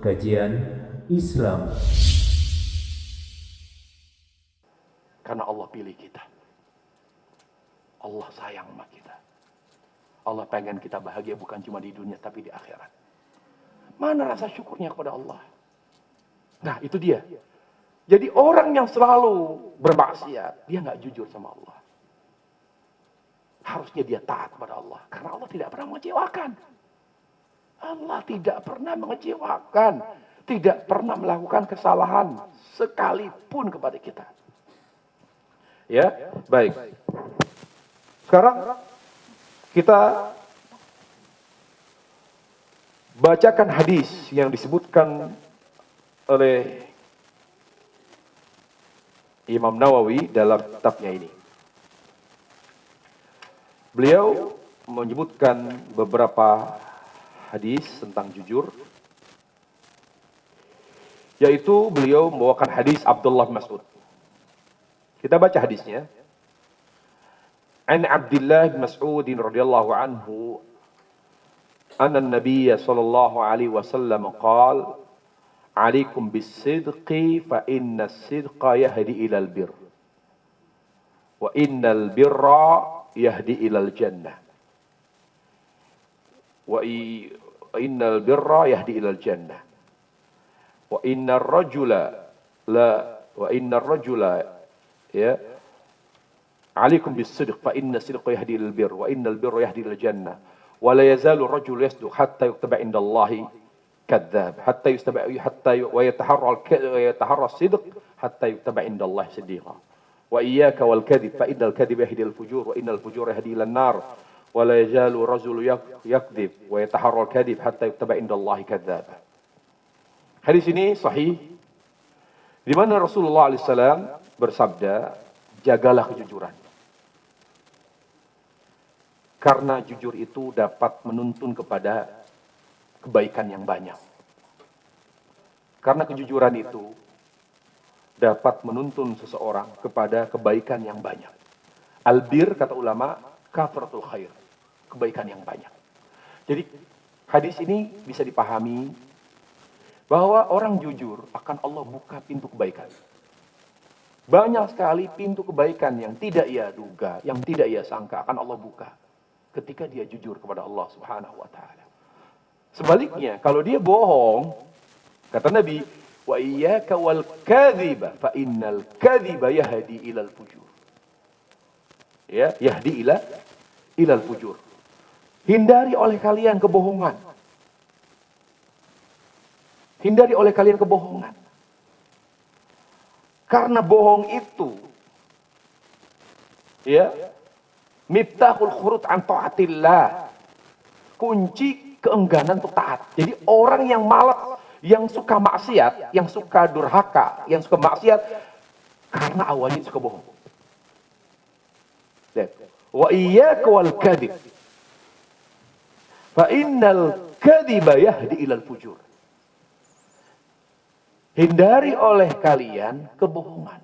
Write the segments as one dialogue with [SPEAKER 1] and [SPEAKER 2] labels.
[SPEAKER 1] Kajian Islam.
[SPEAKER 2] Karena Allah pilih kita. Allah sayang sama kita. Allah pengen kita bahagia bukan cuma di dunia tapi di akhirat. Mana rasa syukurnya kepada Allah? Nah, itu dia. Jadi orang yang selalu bermaksiat, dia nggak jujur sama Allah. Harusnya dia taat kepada Allah. Karena Allah tidak pernah mengecewakan. Allah tidak pernah mengecewakan. Tidak pernah melakukan kesalahan sekalipun kepada kita. Ya, baik. Sekarang kita bacakan hadis yang disebutkan oleh Imam Nawawi dalam kitabnya ini. Beliau menyebutkan beberapa hadis tentang jujur, yaitu beliau membawakan hadis Abdullah bin Mas'ud. Kita baca hadisnya. An Abdullah bin Mas'ud radhiyallahu anhu anna an-nabiy sallallahu alaihi wasallam qala alaikum bis-sidqi fa inna as-sidqa yahdi ila al-birr wa innal birra yahdi ila al-jannah wa innal birra yahdi ila al-jannah wa innar rajula ya alaikum bis-sidq fa inna as-sidqa yahdi ila al-birr wa innal birra yahdi ila al-jannah wa la yazalu ar-rajulu yasduq hatta yuktaba inda Allahi kadzdzab hatta yataharra as-sidq hatta yuktaba inda Allahi siddiqa wa iyyaka wal kadhib fa innal kadhiba yahdi al-fujur wa innal fujura yahdi ila an-nar wa la yazalu ar-rajulu yakdzib wa yataharra al-kadhib hatta yuktaba inda Allahi kadzdzab. Hadis ini sahih, di mana Rasulullah SAW bersabda, jagalah kejujuran. Karena jujur itu dapat menuntun kepada kebaikan yang banyak. Karena kejujuran itu dapat menuntun seseorang kepada kebaikan yang banyak. Albir, kata ulama, kafaratul khair. Kebaikan yang banyak. Jadi hadis ini bisa dipahami bahwa orang jujur akan Allah buka pintu kebaikan. Banyak sekali pintu kebaikan yang tidak ia duga, yang tidak ia sangka akan Allah buka ketika dia jujur kepada Allah Subhanahu wa taala. Sebaliknya, kalau dia bohong, kata Nabi, wa iyyaka wal kadhiba fa innal kadhiba yahdi ilal fujur. Ya, yahdi ilal fujur. Hindari oleh kalian kebohongan. Hindari oleh kalian kebohongan. Karena bohong itu ya, miftahul khurut an taatillah. Kunci keengganan untuk taat. Jadi orang yang malas, yang suka maksiat, yang suka durhaka, yang suka maksiat karena awalnya suka bohong. Wa iyyaka wal kadhib. Fa innal kadhiba yahdi ilal fujur. Hindari oleh kalian kebohongan.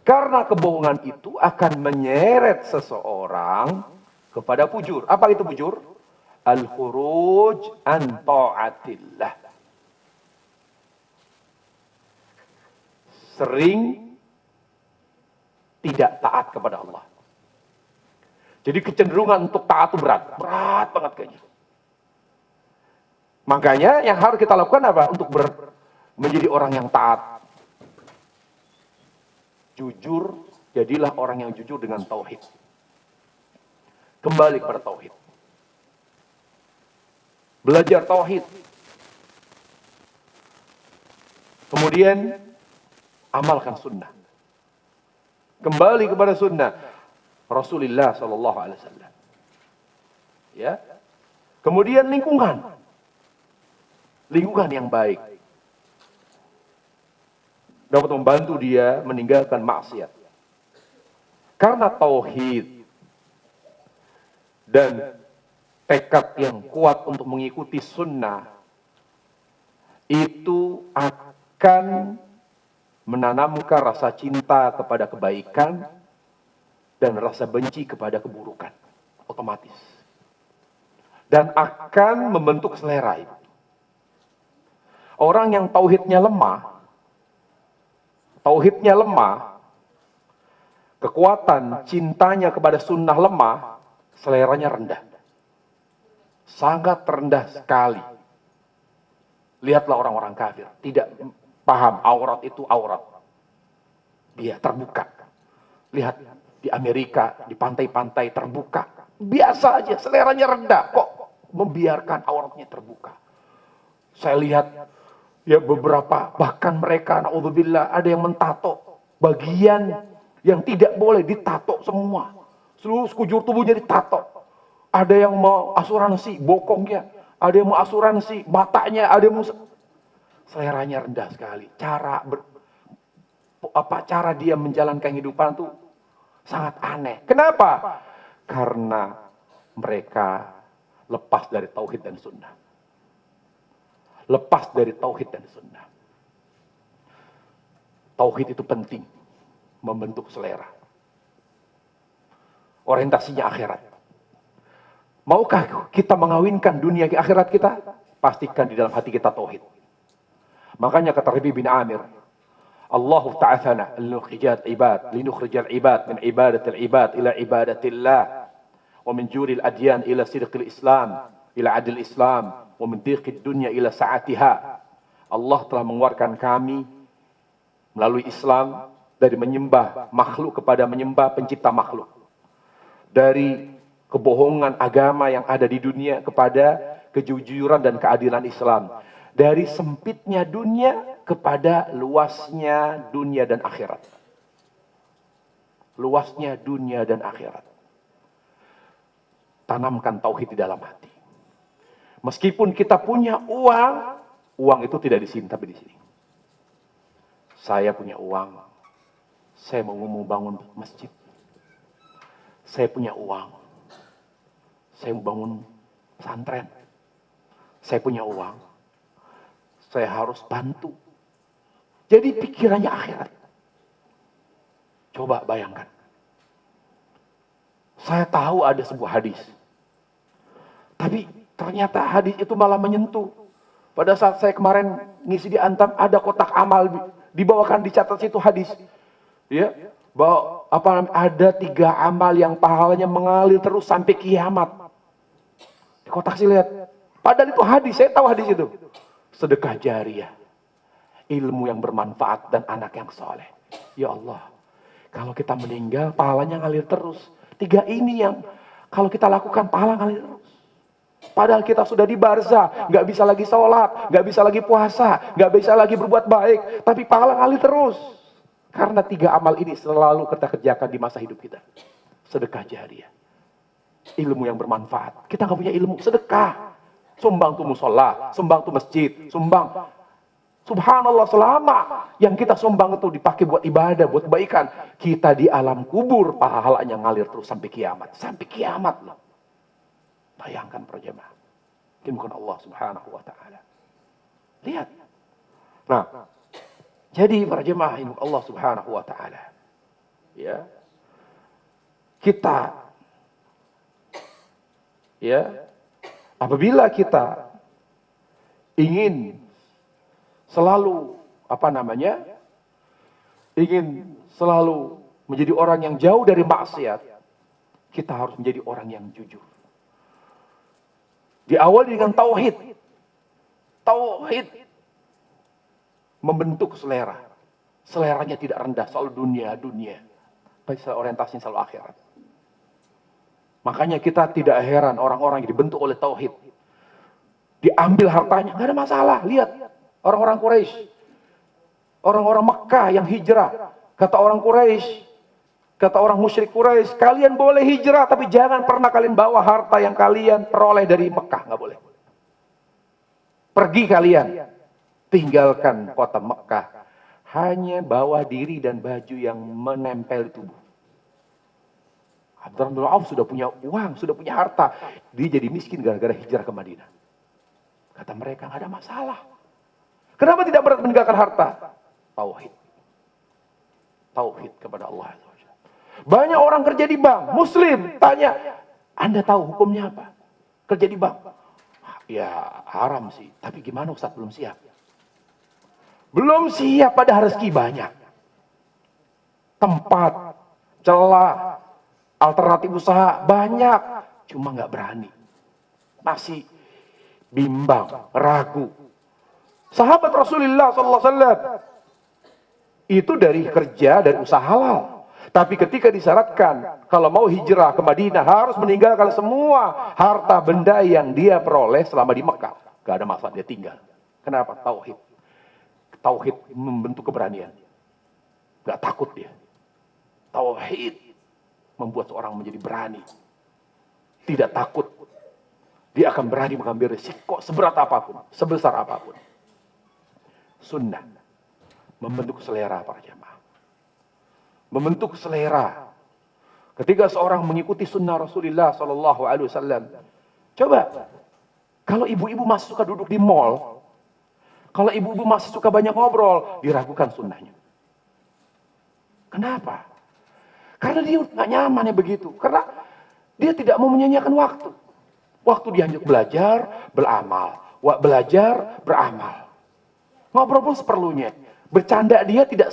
[SPEAKER 2] Karena kebohongan itu akan menyeret seseorang kepada fujur. Apa itu fujur? Al-khuruj an ta'atillah. Sering tidak taat kepada Allah. Jadi kecenderungan untuk taat itu berat banget kayaknya. Makanya yang harus kita lakukan apa? Untuk menjadi orang yang taat. Jujur, jadilah orang yang jujur dengan tauhid. Kembali kepada tauhid. Belajar tauhid. Kemudian amalkan sunnah. Kembali kepada sunnah Rasulullah sallallahu alaihi wasallam. Ya. Kemudian lingkungan yang baik dapat membantu dia meninggalkan maksiat. Karena tauhid dan tekad yang kuat untuk mengikuti sunnah itu akan menanamkan rasa cinta kepada kebaikan dan rasa benci kepada keburukan. otomatis. Dan akan membentuk selera itu. Orang yang tauhidnya lemah, kekuatan cintanya kepada sunnah lemah, seleranya rendah. Sangat rendah sekali. Lihatlah orang-orang kafir, tidak paham aurat itu aurat. Dia terbuka. Lihat di Amerika, di pantai-pantai terbuka. Biasa aja, seleranya rendah. Kok membiarkan auratnya terbuka? Saya lihat ya beberapa, bahkan mereka, naudzubillah, ada yang mentato bagian yang tidak boleh ditato semua. Seluruh sekujur tubuhnya ditato. Ada yang mau asuransi bokongnya, ada yang mau asuransi matanya, ada yang mau... Seleranya rendah sekali. Cara dia menjalankan kehidupan itu sangat aneh. Kenapa? Karena mereka lepas dari tauhid dan sunnah. Lepas dari tauhid dan sunnah. Tauhid itu penting, membentuk selera. Orientasinya akhirat. Maukah kita mengawinkan dunia ke akhirat kita? Pastikan di dalam hati kita tauhid. Makanya kata Rabi bin Amir, Allah ta'ala linukhrijal ibad min ibadatil ibad ila ibadatillah wa min juril adyan ila sidqil islam ila adil islam wa min diqid dunya ila sa'atiha. Allah telah mengeluarkan kami melalui Islam dari menyembah makhluk kepada menyembah pencipta makhluk. Dari kebohongan agama yang ada di dunia kepada kejujuran dan keadilan Islam. Dari sempitnya dunia kepada luasnya dunia dan akhirat. Luasnya dunia dan akhirat. Tanamkan tauhid di dalam hati. Meskipun kita punya uang itu tidak di sini tapi di sini. Saya punya uang, saya mau bangun masjid. Saya punya uang, saya mau bangun pesantren. Saya punya uang, saya harus bantu. Jadi pikirannya akhirat. Coba bayangkan. Saya tahu ada sebuah hadis. Tapi ternyata hadis itu malah menyentuh. Pada saat saya kemarin ngisi di Antam, ada kotak amal dibawakan, dicatat situ hadis. Ya, bahwa ada 3 amal yang pahalanya mengalir terus sampai kiamat. Di kotak sih lihat. Padahal itu hadis, saya tahu hadis itu. Sedekah jariyah, ilmu yang bermanfaat dan anak yang soleh. Ya Allah, kalau kita meninggal pahalanya ngalir terus. 3 ini yang kalau kita lakukan pahala ngalir terus. Padahal kita sudah di barzah, nggak bisa lagi sholat, nggak bisa lagi puasa, nggak bisa lagi berbuat baik, tapi pahala ngalir terus. Karena 3 amal ini selalu kita kerjakan di masa hidup kita. Sedekah jariyah, ilmu yang bermanfaat. Kita nggak punya ilmu, sedekah. Sumbang tuh musola, sumbang tuh masjid, sumbang. Subhanallah, selama yang kita sumbang itu dipakai buat ibadah, buat kebaikan, kita di alam kubur pahalanya ngalir terus sampai kiamat. Sampai kiamat loh. Bayangkan para jemaah. Mungkin bukan Allah subhanahu wa ta'ala. Lihat. Nah, jadi para jemaah ini Allah subhanahu wa ta'ala. Ya. Kita. Ya. Apabila kita ingin selalu, ingin selalu menjadi orang yang jauh dari maksiat, kita harus menjadi orang yang jujur. Diawali dengan tauhid. Tauhid membentuk selera. Seleranya tidak rendah, selalu dunia. Baik, orientasinya selalu akhirat. Makanya kita tidak heran orang-orang yang dibentuk oleh tauhid. Diambil hartanya, nggak ada masalah. Lihat orang-orang Quraisy, orang-orang Mekah yang hijrah. Kata orang Quraisy, kata orang musyrik Quraisy, kalian boleh hijrah, tapi jangan pernah kalian bawa harta yang kalian peroleh dari Mekah, nggak boleh. Pergi kalian, tinggalkan kota Mekah, hanya bawa diri dan baju yang menempel di tubuh. Abdurrahman bin Auf sudah punya uang, sudah punya harta, dia jadi miskin gara-gara hijrah ke Madinah. Kata mereka, nggak ada masalah. Kenapa tidak meninggalkan harta? Tauhid. Tauhid kepada Allah. Banyak orang kerja di bank, muslim, tanya, Anda tahu hukumnya apa? Kerja di bank? Ya haram sih, tapi gimana Ustaz, belum siap? Belum siap, pada rezeki banyak. Tempat, celah, alternatif usaha banyak, cuma nggak berani. Masih bimbang, ragu. Sahabat Rasulullah SAW itu dari kerja, dari usaha halal. Tapi ketika disyaratkan kalau mau hijrah ke Madinah harus meninggalkan semua harta benda yang dia peroleh selama di Mekah. Gak ada masalah, dia tinggal. Kenapa? Tauhid. Tauhid membentuk keberanian. Gak takut dia. Tauhid membuat seorang menjadi berani. Tidak takut. Dia akan berani mengambil risiko seberat apapun, sebesar apapun. Sunnah membentuk selera para jamaah. Membentuk selera. Ketika seorang mengikuti sunnah Rasulullah SAW, coba kalau ibu-ibu masih suka duduk di mall, kalau ibu-ibu masih suka banyak ngobrol, diragukan sunnahnya. Kenapa? Karena dia nggak nyaman ya begitu. Karena dia tidak mau menyanyiakan waktu. Waktu dia hanya belajar, beramal. Belajar, beramal. Ngobrol pun seperlunya. Bercanda dia tidak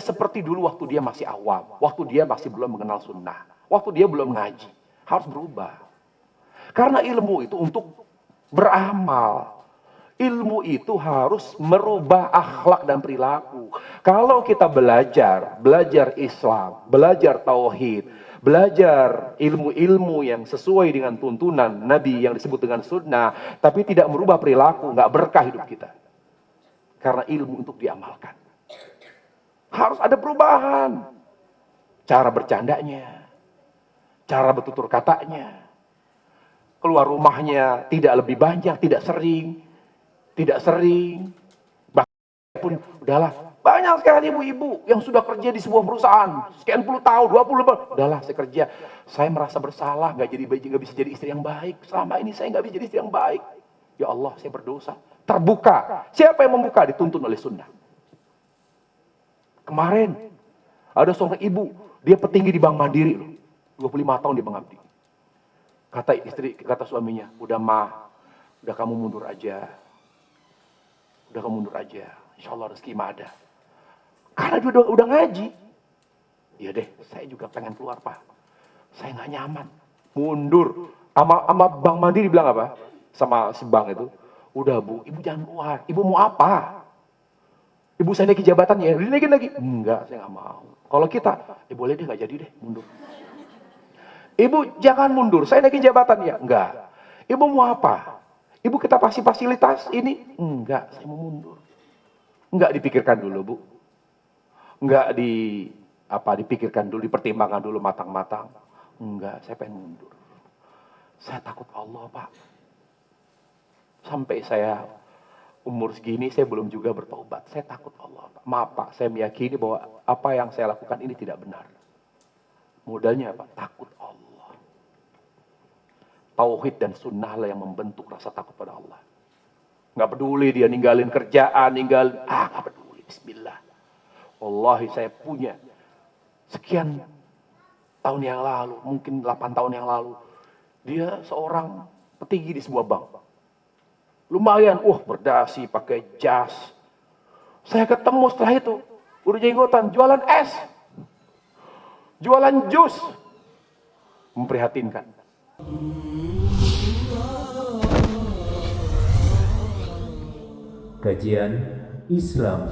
[SPEAKER 2] seperti dulu waktu dia masih awam. Waktu dia masih belum mengenal sunnah. Waktu dia belum ngaji. Harus berubah. Karena ilmu itu untuk beramal. Ilmu itu harus merubah akhlak dan perilaku. Kalau kita belajar Islam, belajar tauhid, belajar ilmu-ilmu yang sesuai dengan tuntunan Nabi yang disebut dengan sunnah, tapi tidak merubah perilaku, nggak berkah hidup kita. Karena ilmu untuk diamalkan. Harus ada perubahan. Cara bercandanya, cara bertutur katanya, keluar rumahnya tidak lebih banyak, tidak sering. Bahkan pun udahlah, banyak sekali ibu-ibu yang sudah kerja di sebuah perusahaan sekian puluh tahun, 20 tahun, udahlah saya kerja, saya merasa bersalah, nggak bisa jadi istri yang baik, selama ini saya nggak bisa jadi istri yang baik, ya Allah saya berdosa. Terbuka, siapa yang membuka? Dituntun oleh sunnah. Kemarin ada seorang ibu, dia petinggi di Bank Mandiri loh, 25 tahun dia mengabdi. Kata suaminya, udah kamu mundur aja. Udah kamu mundur aja, insya Allah rezeki mah ada. Karena dia udah ngaji. Ya deh, saya juga pengen keluar Pak. Saya nggak nyaman. Mundur. Sama Bank Mandiri bilang apa? Sama si bank itu. Udah Bu, ibu jangan keluar. Ibu mau apa? Ibu saya naikin jabatan ya, dinaikin lagi. Enggak, saya nggak mau. Kalau kita, boleh deh nggak jadi deh mundur. Ibu jangan mundur, saya naikin jabatan ya. Enggak. Ibu mau apa? Ibu kita kasih fasilitas ini? Enggak, saya mau mundur. Enggak dipikirkan dulu, Bu. Enggak dipikirkan dulu, dipertimbangkan dulu matang-matang. Enggak, saya pengen mundur. Saya takut Allah, Pak. Sampai saya umur segini, saya belum juga bertobat. Saya takut Allah, Pak. Maaf, Pak, saya meyakini bahwa apa yang saya lakukan ini tidak benar. Modalnya apa? Takut Allah. Tauhid dan sunnah lah yang membentuk rasa takut pada Allah. Nggak peduli dia ninggalin kerjaan, nggak peduli. Bismillah. Wallahi saya punya sekian tahun yang lalu, mungkin 8 tahun yang lalu, dia seorang petinggi di sebuah bank. Lumayan, berdasi, pakai jas. Saya ketemu setelah itu, udah jenggotan, jualan es, jualan jus, memprihatinkan.
[SPEAKER 1] Kajian Islam.